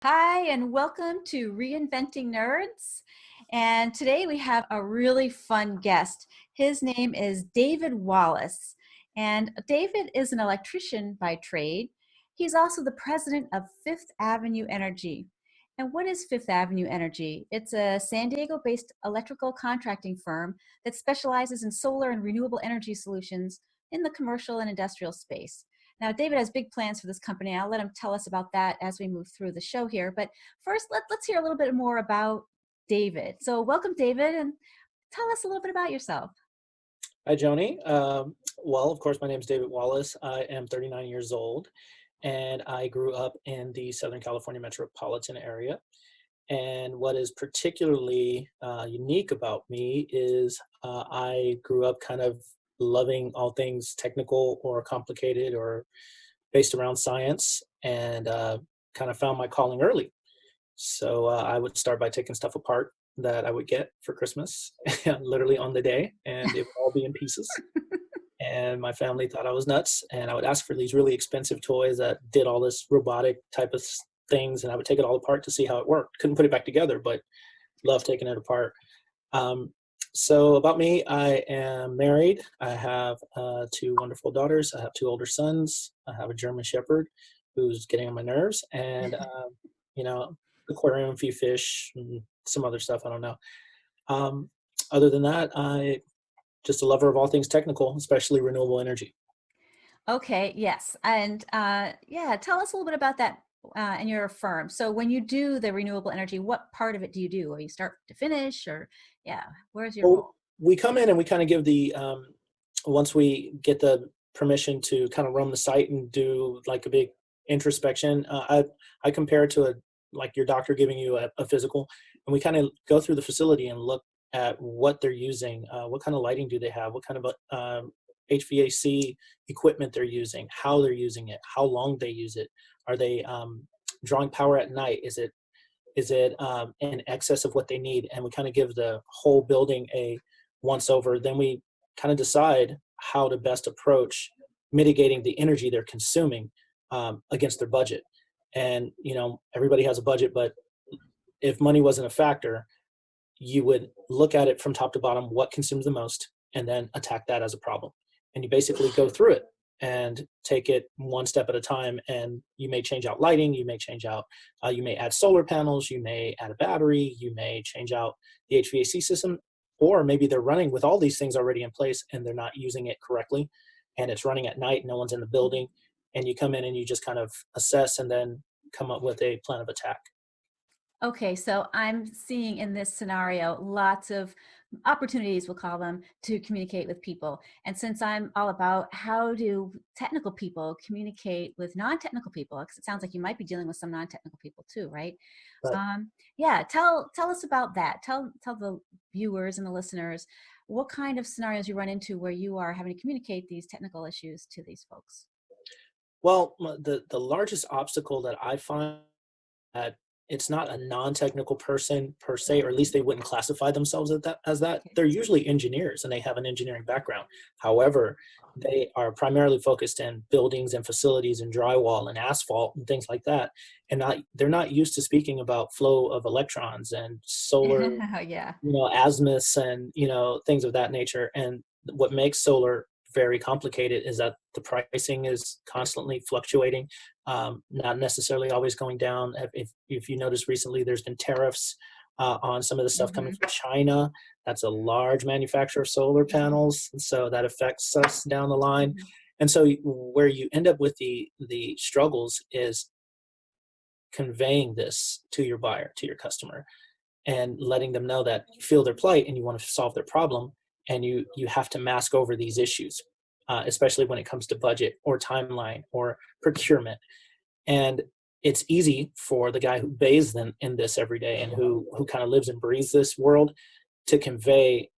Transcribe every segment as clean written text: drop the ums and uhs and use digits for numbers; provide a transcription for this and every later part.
Hi, and welcome to Reinventing Nerds. And today we have a really fun guest. His name is David Wallace. And David is an electrician by trade. He's also the president of Fifth Avenue Energy. And what is Fifth Avenue Energy? It's a San Diego-based electrical contracting firm that specializes in solar and renewable energy solutions in the commercial and industrial space. Now, David has big plans for this company. I'll let him tell us about that as we move through the show here. But first, let's hear a little bit more about David. So welcome, David, and tell us a little bit about yourself. Hi, Joanie. Well, of course, my name is David Wallace. I am 39 years old, and I grew up in the Southern California metropolitan area. And what is particularly unique about me is I grew up kind of loving all things technical or complicated or based around science, and kind of found my calling early. So I would start by taking stuff apart that I would get for Christmas, literally on the day, and it would all be in pieces. And my family thought I was nuts, and I would ask for these really expensive toys that did all this robotic type of things, and I would take it all apart to see how it worked. Couldn't put it back together, but loved taking it apart. So about me, I am married. I have two wonderful daughters. I have two older sons. I have a German Shepherd who's getting on my nerves, and you know, aquarium, a few fish, and some other stuff. I don't know. Other than that, I just a lover of all things technical, especially renewable energy. Okay, yes. And yeah, tell us a little bit about that and your firm. So when you do the renewable energy, what part of it do you do? Or you start to finish or yeah, where's your Well, role? we come in and we kind of give the once we get the permission to kind of roam the site and do like a big introspection. I compare it to a like your doctor giving you a physical, and we kind of go through the facility and look at what they're using, what kind of lighting do they have, what kind of HVAC equipment they're using, how they're using it, how long they use it, are they drawing power at night, is it in excess of what they need, and we kind of give the whole building a once over. Then we kind of decide how to best approach mitigating the energy they're consuming against their budget. And everybody has a budget, but if money wasn't a factor, you would look at it from top to bottom, what consumes the most, and then attack that as a problem. And you basically go through it and take it one step at a time. And you may change out lighting, you may change out, you may add solar panels, you may add a battery, you may change out the HVAC system, or maybe they're running with all these things already in place and they're not using it correctly. And it's running at night, no one's in the building. And you come in and you just kind of assess and then come up with a plan of attack. Okay, so I'm seeing in this scenario lots of opportunities, we'll call them, to communicate with people. And since I'm all about how do technical people communicate with non-technical people, because it sounds like you might be dealing with some non-technical people too, right? Right. Yeah, tell us about that. Tell the viewers and the listeners what kind of scenarios you run into where you are having to communicate these technical issues to these folks. Well, the largest obstacle that I find that it's not a non-technical person per se, or at least they wouldn't classify themselves as that. Okay. They're usually engineers and they have an engineering background. However, they are primarily focused in buildings and facilities and drywall and asphalt and things like that. And they're not used to speaking about flow of electrons and solar, Yeah. azimuths and, things of that nature. And what makes solar very complicated is that the pricing is constantly fluctuating, not necessarily always going down. If you notice recently, there's been tariffs on some of the stuff coming Hmm. from China. That's a large manufacturer of solar panels, and so that affects us down the line. Hmm. And so where you end up with the struggles is conveying this to your buyer, to your customer, and letting them know that you feel their plight and you want to solve their problem, and you have to mask over these issues, especially when it comes to budget or timeline or procurement. And it's easy for the guy who bathes in this every day and who kind of lives and breathes this world to convey.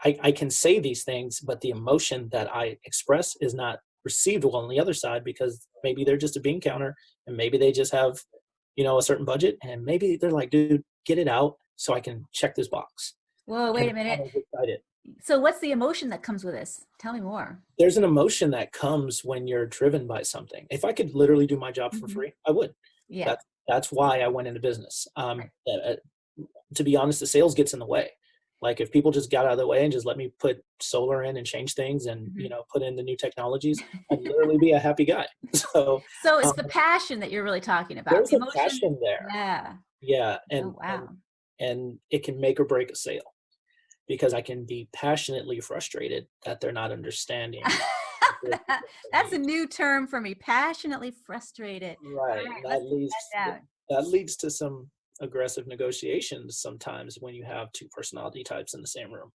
I can say these things, but the emotion that I express is not received well on the other side, because maybe they're just a bean counter, and maybe they just have a certain budget, and maybe they're like, dude, get it out so I can check this box. Whoa, And wait a they kind minute. of get excited. So what's the emotion that comes with this? Tell me more. There's an emotion that comes when you're driven by something. If I could literally do my job for Hmm. free, I would. Yeah. That's That's why I went into business. Right. To be honest, the sales gets in the way. Like if people just got out of the way and just let me put solar in and change things and, Mhm. put in the new technologies, I'd literally be a happy guy. So So it's um, the passion that you're really talking about, there's the a emotion. passion there. Yeah. Yeah. Oh, And, wow. and it can make or break a sale because I can be passionately frustrated that they're not understanding their That's a needs. new term for me, passionately frustrated. Right. All right, And let's get that down. that leads to some aggressive negotiations sometimes when you have two personality types in the same room.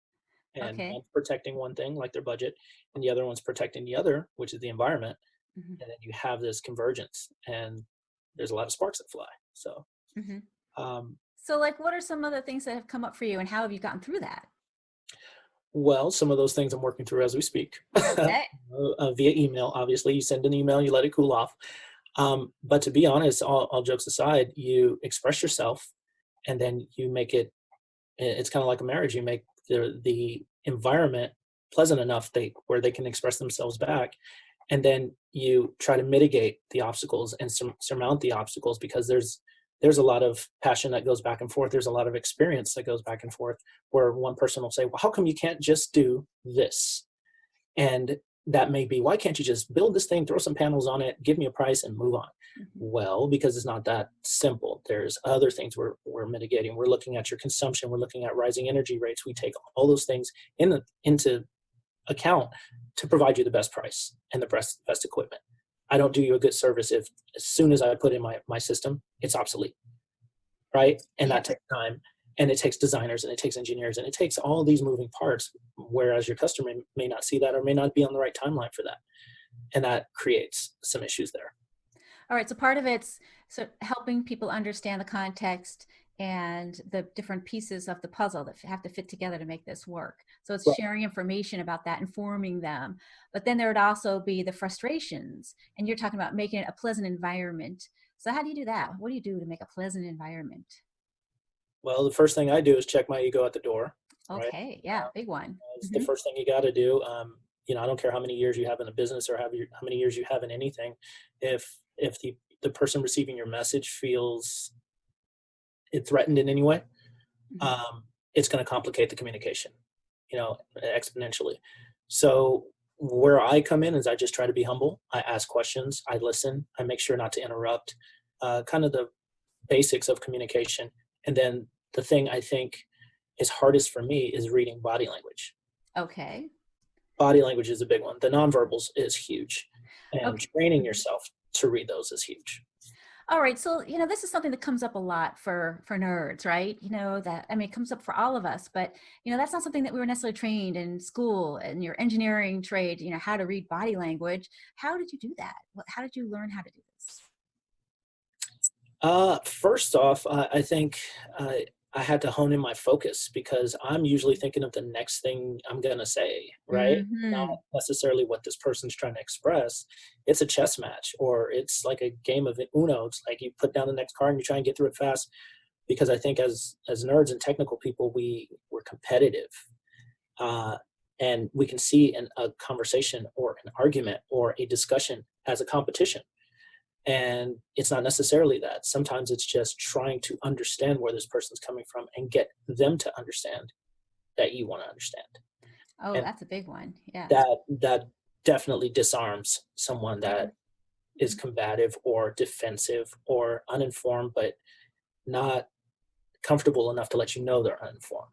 And Okay. one's protecting one thing, like their budget, and the other one's protecting the other, which is the environment. Mhm. And then you have this convergence, and there's a lot of sparks that fly. So, Mhm. um, So, like, what are some other things that have come up for you, and how have you gotten through that? well, some of those things I'm working through as we speak Okay. via email. Obviously, you send an email, you let it cool off. But to be honest, all jokes aside, you express yourself, and then you make it. It's kind of like a marriage. You make the environment pleasant enough where they can express themselves back, and then you try to mitigate the obstacles and surmount the obstacles because there's a lot of passion that goes back and forth. There's a lot of experience that goes back and forth where one person will say, well, how come you can't just do this? And that may be, why can't you just build this thing, throw some panels on it, give me a price and move on? Mhm. Well, because it's not that simple. There's other things we're mitigating. We're looking at your consumption. We're looking at rising energy rates. We take all those things into account to provide you the best price and the best equipment. I don't do you a good service if as soon as I put in my system, it's obsolete, right? And Yeah. that takes time, and it takes designers, and it takes engineers, and it takes all these moving parts, whereas your customer may not see that or may not be on the right timeline for that. And that creates some issues there. All right. So part of it's so helping people understand the context and the different pieces of the puzzle that have to fit together to make this work. So it's Right. sharing information about that, informing them. But then there would also be the frustrations, and you're talking about making it a pleasant environment. So how do you do that? What do you do to make a pleasant environment? Well, the first thing I do is check my ego at the door, right? Okay. Yeah. Big one. It's the Hmm. first thing you got to do. I don't care how many years you have in a business or how many years you have in anything. If the person receiving your message feels it threatened in any way, Hmm. um, it's going to complicate the communication, exponentially. So where I come in is I just try to be humble. I ask questions. I listen. I make sure not to interrupt. Kind of the basics of communication. And then the thing I think is hardest for me is reading body language. Okay. Body language is a big one. The nonverbals is huge, and Okay. training Mhm. yourself to read those is huge. All right. So, this is something that comes up a lot for nerds, right? That I mean, it comes up for all of us, but that's not something that we were necessarily trained in school and your engineering trade, how to read body language. How did you do that? How did you learn how to do this? First off, I think I had to hone in my focus because I'm usually thinking of the next thing I'm going to say, right? Not Hmm. necessarily what this person's trying to express. It's a chess match or it's like a game of Uno. It's like you put down the next card and you try and get through it fast because I think as nerds and technical people, we're competitive. Uh, and we can see a conversation or an argument or a discussion as a competition, and it's not necessarily that. Sometimes it's just trying to understand where this person's coming from and get them to understand that you want to understand. Oh, And that's a big one. Yes. that definitely disarms someone that is Mhm. combative or defensive or uninformed, but not comfortable enough to let you know they're uninformed.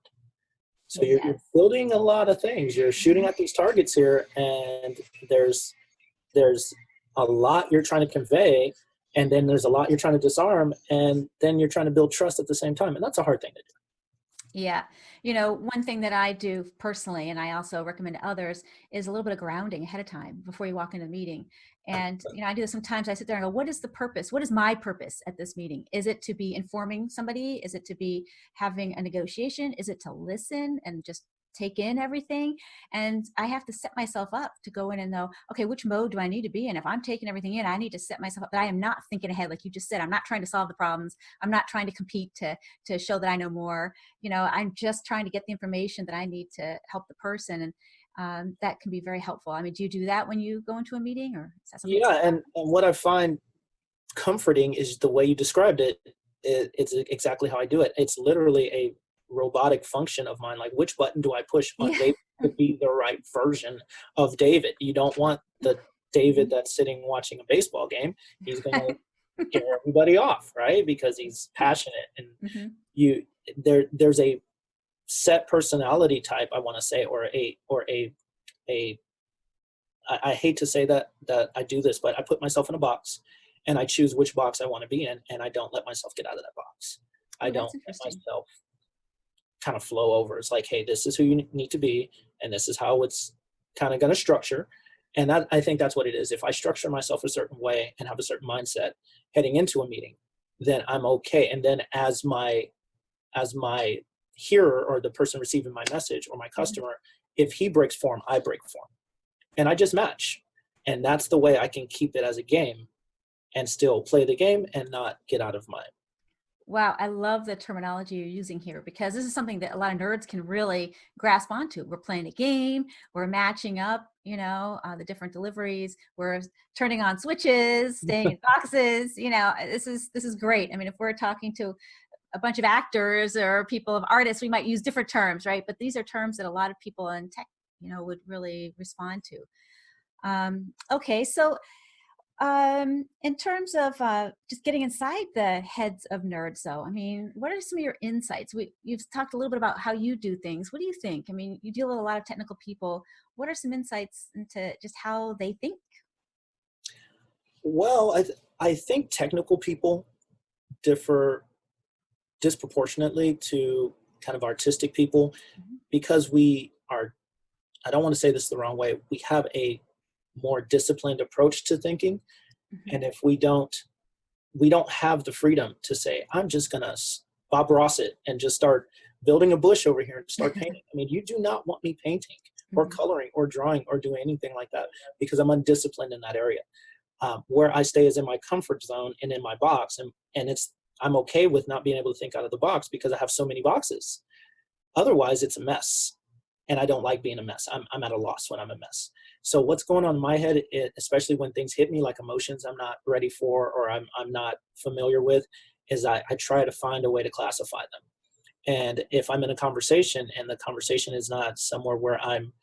So you're Yes. building a lot of things. You're shooting Mhm. at these targets here, and there's a lot you're trying to convey, and then there's a lot you're trying to disarm, and then you're trying to build trust at the same time, and that's a hard thing to do. Yeah. One thing that I do personally, and I also recommend to others, is a little bit of grounding ahead of time before you walk into a meeting. And, I do this sometimes. I sit there and go, what is the purpose? What is my purpose at this meeting? Is it to be informing somebody? Is it to be having a negotiation? Is it to listen and just take in everything? And I have to set myself up to go in and know, okay, which mode do I need to be in? If I'm taking everything in, I need to set myself up that I am not thinking ahead. Like you just said, I'm not trying to solve the problems. I'm not trying to compete to show that I know more. I'm just trying to get the information that I need to help the person. And that can be very helpful. I mean, do you do that when you go into a meeting, or is that something? Yeah, and what I find comforting is the way you described it. It's exactly how I do it. It's literally a robotic function of mine. Like, which button do I push on Yeah. David to be the right version of David? You don't want the David that's sitting watching a baseball game. He's going to scare everybody off, right? Because he's passionate, and Mhm. there's a set personality type, I want to say, or a I hate to say that I do this, but I put myself in a box and I choose which box I want to be in, and I don't let myself get out of that box. I Oh, don't that's let interesting. myself kind of flow over. It's like, hey, this is who you need to be, and this is how it's kind of going to structure. And that, I think that's what it is. If I structure myself a certain way and have a certain mindset heading into a meeting, then I'm okay. And then as my hearer, or the person receiving my message, or my Mhm. customer, if he breaks form, I break form, and I just match. And that's the way I can keep it as a game and still play the game and not get out of my. Wow, I love the terminology you're using here, because this is something that a lot of nerds can really grasp onto. We're playing a game, we're matching up, the different deliveries, we're turning on switches, staying in boxes. This is great. I mean, if we're talking to a bunch of actors or people of artists, we might use different terms, right? But these are terms that a lot of people in tech, would really respond to. Okay, so in terms of just getting inside the heads of nerds, though, I mean, what are some of your insights? You've talked a little bit about how you do things. What do you think? I mean, you deal with a lot of technical people. What are some insights into just how they think? Well, I think technical people differ disproportionately to kind of artistic people, Mhm. because we are, I don't want to say this the wrong way, we have a more disciplined approach to thinking. Mhm. And if we don't have the freedom to say, I'm just going to Bob Ross it and just start building a bush over here and start painting. I mean, you do not want me painting or Mhm. coloring or drawing or doing anything like that, because I'm undisciplined in that area. Where I stay is in my comfort zone and in my box. And I'm okay with not being able to think out of the box because I have so many boxes. Otherwise, it's a mess. And I don't like being a mess. I'm at a loss when I'm a mess. So what's going on in my head, especially when things hit me, like emotions I'm not ready for, or I'm not familiar with, is I try to find a way to classify them. And if I'm in a conversation and the conversation is not somewhere where I'm,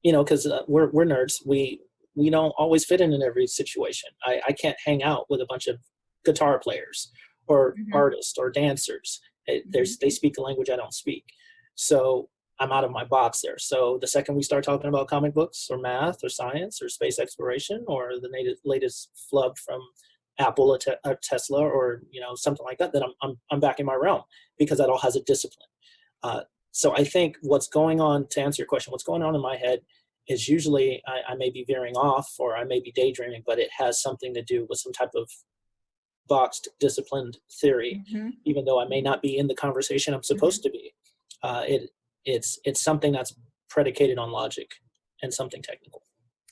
because we're nerds, we don't always fit in every situation. I can't hang out with a bunch of guitar players or Mhm. artists or dancers. Mhm. They speak a language I don't speak. So I'm out of my box there. So the second we start talking about comic books or math or science or space exploration or the latest flub from Apple or Tesla, or something like that, then I'm back in my realm, because that all has a discipline. Uh, so I think what's going on, to answer your question, what's going on in my head is usually I may be veering off, or I may be daydreaming, but it has something to do with some type of boxed, disciplined theory, Mhm. even though I may not be in the conversation I'm Mhm. supposed to be. It's something that's predicated on logic and something technical,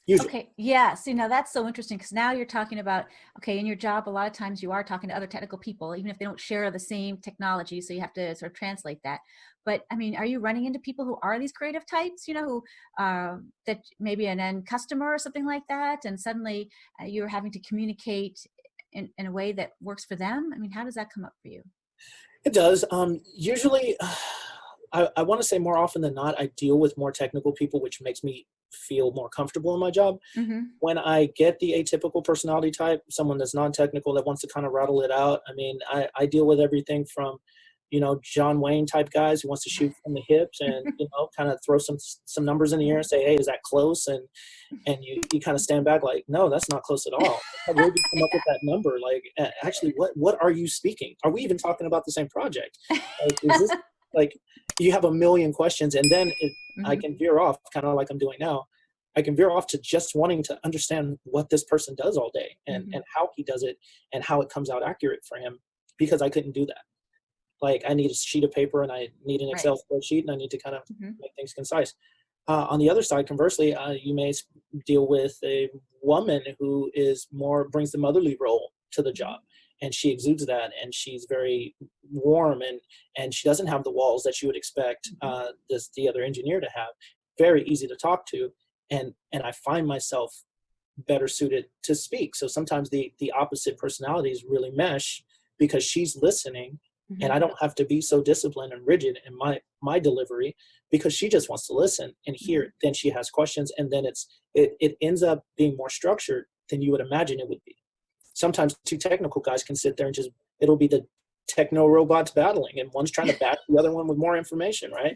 usually. Okay, yeah. See, now that's so interesting, because now you're talking about, okay, in your job, a lot of times you are talking to other technical people, even if they don't share the same technology. So you have to sort of translate that. But I mean, are you running into people who are these creative types, who that maybe an end customer or something like that, and suddenly you're having to communicate in a way that works for them? I mean, how does that come up for you? It does. Usually, I want to say more often than not, I deal with more technical people, which makes me feel more comfortable in my job. Mm-hmm. When I get the atypical personality type, someone that's non-technical that wants to kind of rattle it out, I mean, I deal with everything from, John Wayne type guys who wants to shoot from the hips and, kind of throw some numbers in the air and say, hey, is that close? And you kind of stand back like, no, that's not close at all. Where did you come up with that number? Like, actually, what are you speaking? Are we even talking about the same project? Like, is this like, you have a million questions, and then I Mm-hmm. can veer off, kind of like I'm doing now. I can veer off to just wanting to understand what this person does all day, and Mm-hmm. and how he does it, and how it comes out accurate for him, because I couldn't do that. Like, I need a sheet of paper and I need an Right. Excel spreadsheet, and I need to kind of Mm-hmm. make things concise. On the other side, conversely, you may deal with a woman who is more, brings the motherly role to the Mm-hmm. job, and she exudes that, and she's very warm, and she doesn't have the walls that you would expect Mm-hmm. the other engineer to have. Very easy to talk to, and I find myself better suited to speak. So sometimes the opposite personalities really mesh because she's listening, and I don't have to be so disciplined and rigid in my delivery because she just wants to listen and hear. Then she has questions, and then it ends up being more structured than you would imagine it would be. Sometimes two technical guys can sit there and just, it'll be the techno robots battling, and one's trying to back the other one with more information, right?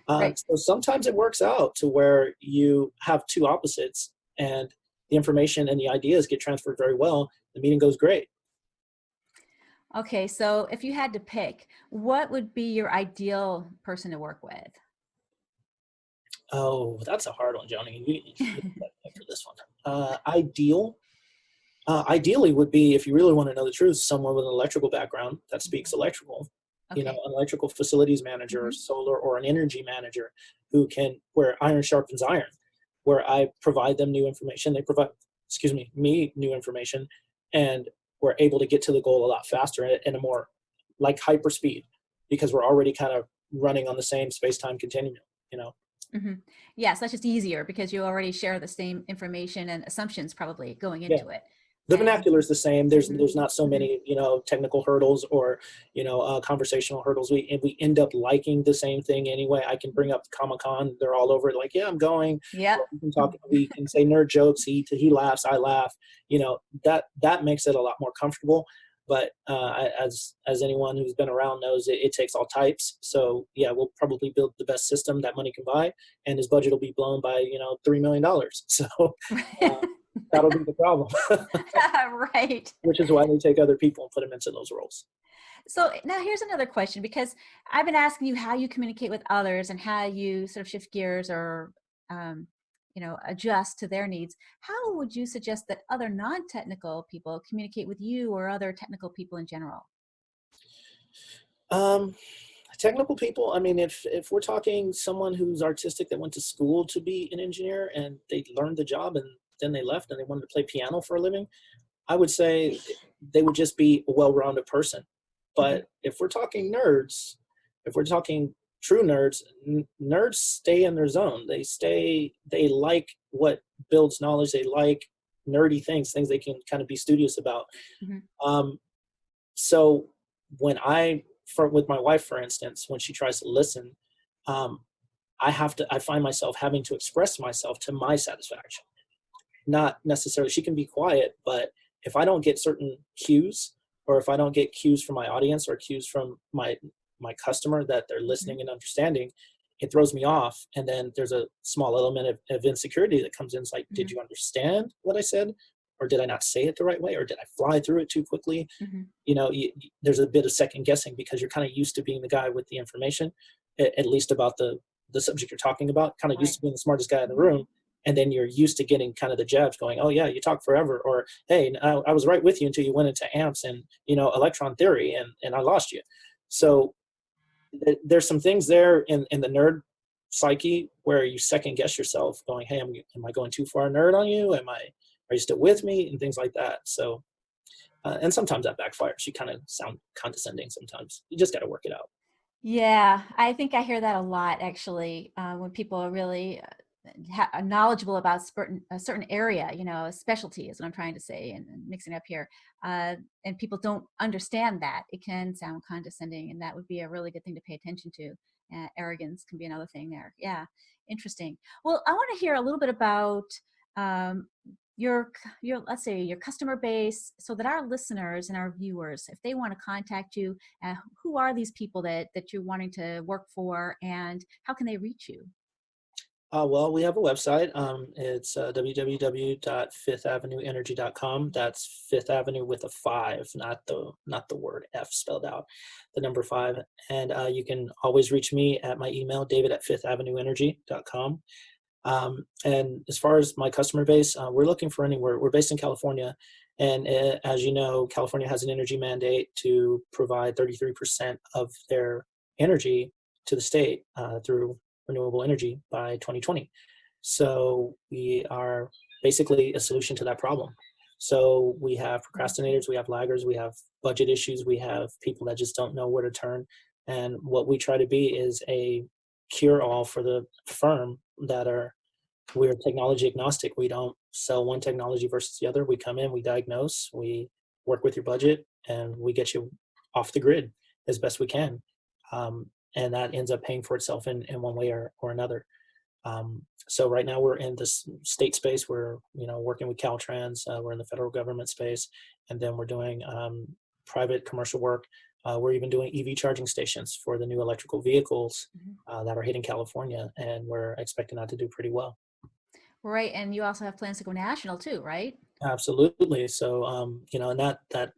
Right. So sometimes it works out to where you have two opposites, and the information and the ideas get transferred very well. The meeting goes great. Okay, so if you had to pick, what would be your ideal person to work with? Oh, that's a hard one, Joanie. You should get that for this one. Ideally would be, if you really want to know the truth, someone with an electrical background that speaks electrical. You know, Okay. an electrical facilities manager, or solar, or an energy manager who can, where iron sharpens iron, where I provide them new information. They provide, me new information, and we're able to get to the goal a lot faster in a more like hyper speed, because we're already kind of running on the same space-time continuum, you know? Yes, that's just easier because you already share the same information and assumptions probably going Yeah. into it. The And vernacular is the same. There's mhm, there's not so mhm. many, technical hurdles, or conversational hurdles. We end up liking the same thing anyway. I can bring up Comic-Con, they're all over it, like, yeah, I'm going. Yep. Or we can talk, we can say nerd jokes. He laughs, I laugh. That makes it a lot more comfortable. But as anyone who's been around knows, it takes all types. So yeah, we'll probably build the best system that money can buy, and his budget will be blown by $3 million. So uh, that'll be the problem. Right. Which is why they take other people and put them into those roles. So now here's another question, because I've been asking you how you communicate with others and how you sort of shift gears or, um, adjust to their needs. How would you suggest that other non-technical people communicate with you or other technical people in general? Um, Technical people, I mean, if we're talking someone who's artistic that went to school to be an engineer and they learned the job and then they left and they wanted to play piano for a living, I would say they would just be a well-rounded person. Hmm. But if we're talking true nerds, nerds stay in their zone. They like what builds knowledge. They like nerdy things they can kind of be studious about. Hmm. Um, so when with my wife, for instance, when she tries to listen, um, I find myself having to express myself to my satisfaction. Not necessarily, she can be quiet, but if I don't get certain cues, or if I don't get cues from my audience or cues from my customer that they're Hmm. listening and understanding, it throws me off. And then there's a small element of insecurity that comes in. It's like, did Hmm. you understand what I said? Or did I not say it the right way? Or did I fly through it too quickly? Hmm. There's a bit of second guessing because you're kind of used to being the guy with the information, at least about the subject you're talking about, kind of used Right. to being the smartest guy in the Hmm. room. And then you're used to getting kind of the jabs going, oh yeah, you talk forever. Or, hey, I was right with you until you went into amps and, electron theory, and I lost you. So there's some things there in the nerd psyche where you second guess yourself going, hey, am I going too far nerd on you? Are you still with me? And things like that. So, and sometimes that backfires. You kind of sound condescending sometimes. You just got to work it out. Yeah, I think I hear that a lot actually, when people are really knowledgeable about a certain area, a specialty is what I'm trying to say, and mixing up here. And people don't understand that. It can sound condescending, and that would be a really good thing to pay attention to. Arrogance can be another thing there. Yeah, interesting. Well, I want to hear a little bit about um, your let's say your customer base, so that our listeners and our viewers, if they want to contact you, who are these people that you're wanting to work for, and how can they reach you? Well, we have a website. It's www.fifthavenueenergy.com. That's Fifth Avenue with a 5, not the word F spelled out, the number 5. And you can always reach me at my email, david@fifthavenueenergy.com. And as far as my customer base, we're looking for anywhere. We're based in California, and as you know, California has an energy mandate to provide 33% of their energy to the state through renewable energy by 2020. So we are basically a solution to that problem. So we have procrastinators, we have laggers, we have budget issues, we have people that just don't know where to turn. And what we try to be is a cure all for the firm that are we're technology agnostic. We don't sell one technology versus the other. We come in, we diagnose, we work with your budget, and we get you off the grid as best we can. And that ends up paying for itself in one way or another. So right now we're in this state space. We're working with Caltrans. We're in the federal government space, and then we're doing private commercial work. We're even doing EV charging stations for the new electrical vehicles that are hitting California, and we're expecting that to do pretty well. Right, and you also have plans to go national too, right? Absolutely. So and that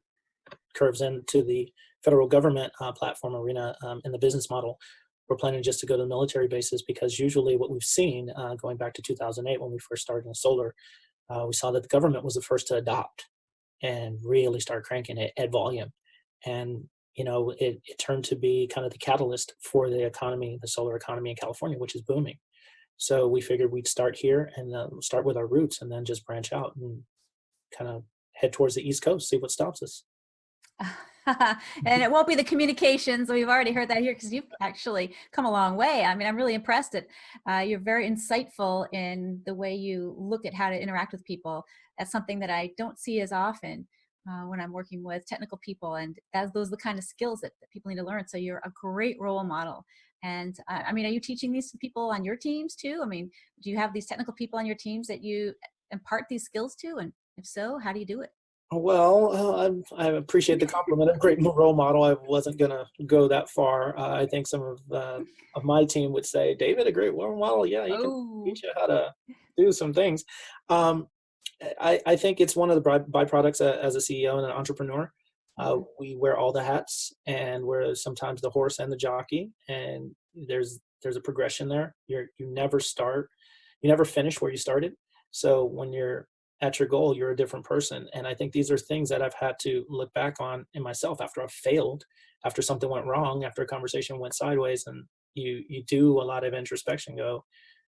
curves into the federal government platform arena in the business model. We're planning just to go to the military bases because usually what we've seen going back to 2008 when we first started in solar, we saw that the government was the first to adopt and really start cranking it at volume. And, it turned to be kind of the catalyst for the economy, the solar economy in California, which is booming. So we figured we'd start here and start with our roots and then just branch out and kind of head towards the East Coast, see what stops us. And it won't be the communications. We've already heard that here because you've actually come a long way. I mean, I'm really impressed that you're very insightful in the way you look at how to interact with people. That's something that I don't see as often when I'm working with technical people. And those are the kind of skills that people need to learn. So you're a great role model. And I mean, are you teaching these to people on your teams too? I mean, do you have these technical people on your teams that you impart these skills to? And if so, how do you do it? Well, I appreciate the compliment. A great role model. I wasn't going to go that far. I think some of my team would say, David, a great role model. Yeah, he can Oh, teach you how to do some things. Um, I think it's one of the byproducts as a CEO and an entrepreneur. We wear all the hats, and we're sometimes the horse and the jockey. And there's a progression there. You never finish where you started. So when you're at your goal, you're a different person. And I think these are things that I've had to look back on in myself after I've failed, after something went wrong, after a conversation went sideways, and you do a lot of introspection. Go,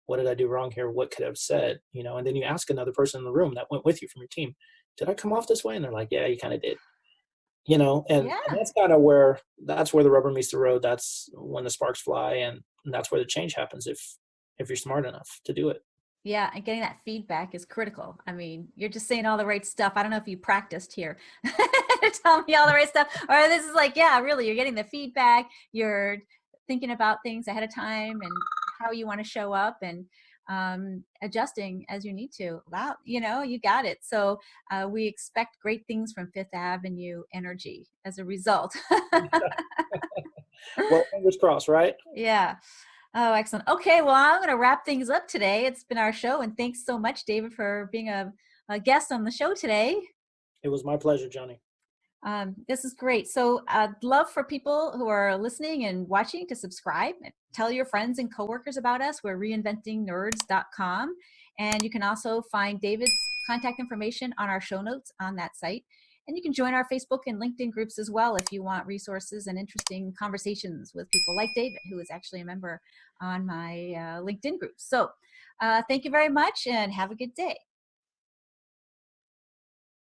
what did I do wrong here? What could I have said? And then you ask another person in the room that went with you from your team, did I come off this way? And they're like, yeah, you kind of did. And yeah. that's kind of where the rubber meets the road. That's when the sparks fly, and that's where the change happens if you're smart enough to do it. Yeah, and getting that feedback is critical. I mean, you're just saying all the right stuff. I don't know if you practiced here to tell me all the right stuff, or this is like, yeah, really, you're getting the feedback. You're thinking about things ahead of time and how you want to show up and adjusting as you need to. Wow, you got it. So we expect great things from Fifth Avenue Energy as a result. Well, fingers crossed, right? Yeah. Oh, excellent. Okay, well, I'm going to wrap things up today. It's been our show, and thanks so much, David, for being a guest on the show today. It was my pleasure, Johnny. This is great. So I'd love for people who are listening and watching to subscribe and tell your friends and coworkers about us. We're reinventingnerds.com. And you can also find David's contact information on our show notes on that site. And you can join our Facebook and LinkedIn groups as well if you want resources and interesting conversations with people like David, who is actually a member on my LinkedIn group. So thank you very much and have a good day.